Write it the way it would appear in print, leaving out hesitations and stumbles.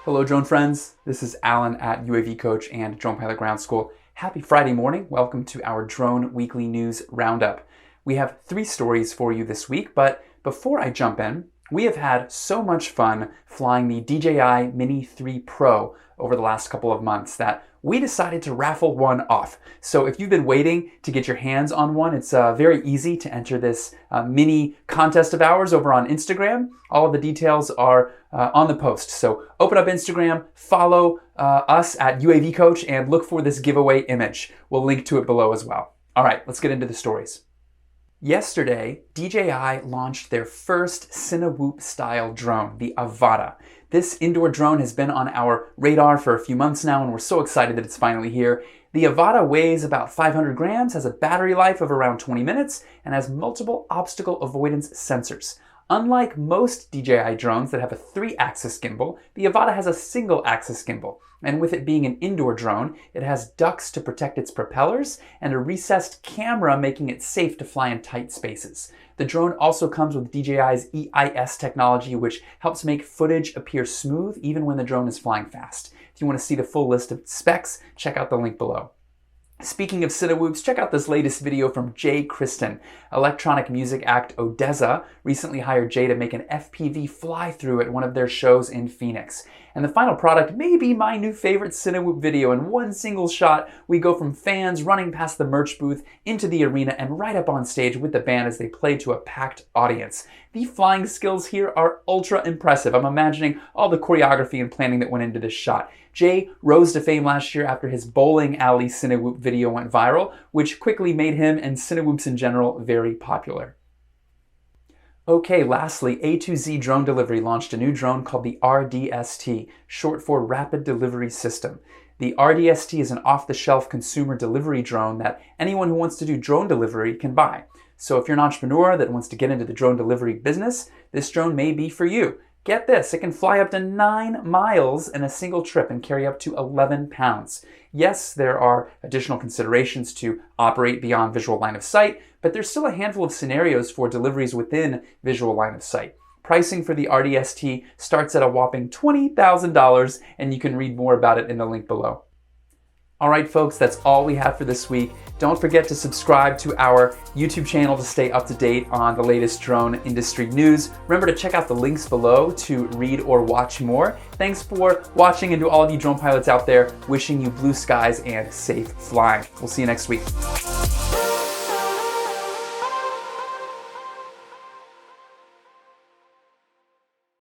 Hello drone friends, this is Alan at UAV Coach and Drone Pilot Ground School. Happy Friday morning, welcome to our Drone Weekly News Roundup. We have 3 stories for you this week, but before I jump in, we have had so much fun flying the DJI Mini 3 Pro over the last couple of months that we decided to raffle one off. So if you've been waiting to get your hands on one, it's very easy to enter this mini contest of ours over on Instagram. All of the details are on the post. So open up Instagram, follow us at UAV Coach, and look for this giveaway image. We'll link to it below as well. All right, let's get into the stories. Yesterday, DJI launched their first Cinewhoop style drone, the Avata. This indoor drone has been on our radar for a few months now, and we're so excited that it's finally here. The Avata weighs about 500 grams, has a battery life of around 20 minutes, and has multiple obstacle avoidance sensors. Unlike most DJI drones that have a 3-axis gimbal, the Avata has a single-axis gimbal. And with it being an indoor drone, it has ducts to protect its propellers and a recessed camera making it safe to fly in tight spaces. The drone also comes with DJI's EIS technology, which helps make footage appear smooth even when the drone is flying fast. If you want to see the full list of specs, check out the link below. Speaking of Cinewhoops, check out this latest video from Jay Kristen. Electronic music act ODESZA recently hired Jay to make an FPV fly-through at one of their shows in Phoenix. And the final product may be my new favorite Cinewhoop video. In one single shot, we go from fans running past the merch booth into the arena and right up on stage with the band as they play to a packed audience. The flying skills here are ultra impressive. I'm imagining all the choreography and planning that went into this shot. Jay rose to fame last year after his bowling alley Cinewhoop video went viral, which quickly made him and Cinewhoops in general very popular. Okay, lastly, A2Z Drone Delivery launched a new drone called the RDST, short for Rapid Delivery System. The RDST is an off-the-shelf consumer delivery drone that anyone who wants to do drone delivery can buy. So if you're an entrepreneur that wants to get into the drone delivery business, this drone may be for you. Get this, it can fly up to 9 miles in a single trip and carry up to 11 pounds. Yes, there are additional considerations to operate beyond visual line of sight, but there's still a handful of scenarios for deliveries within visual line of sight. Pricing for the RDST starts at a whopping $20,000, and you can read more about it in the link below. All right, folks, that's all we have for this week. Don't forget to subscribe to our YouTube channel to stay up to date on the latest drone industry news. Remember to check out the links below to read or watch more. Thanks for watching, and to all of you drone pilots out there, wishing you blue skies and safe flying. We'll see you next week.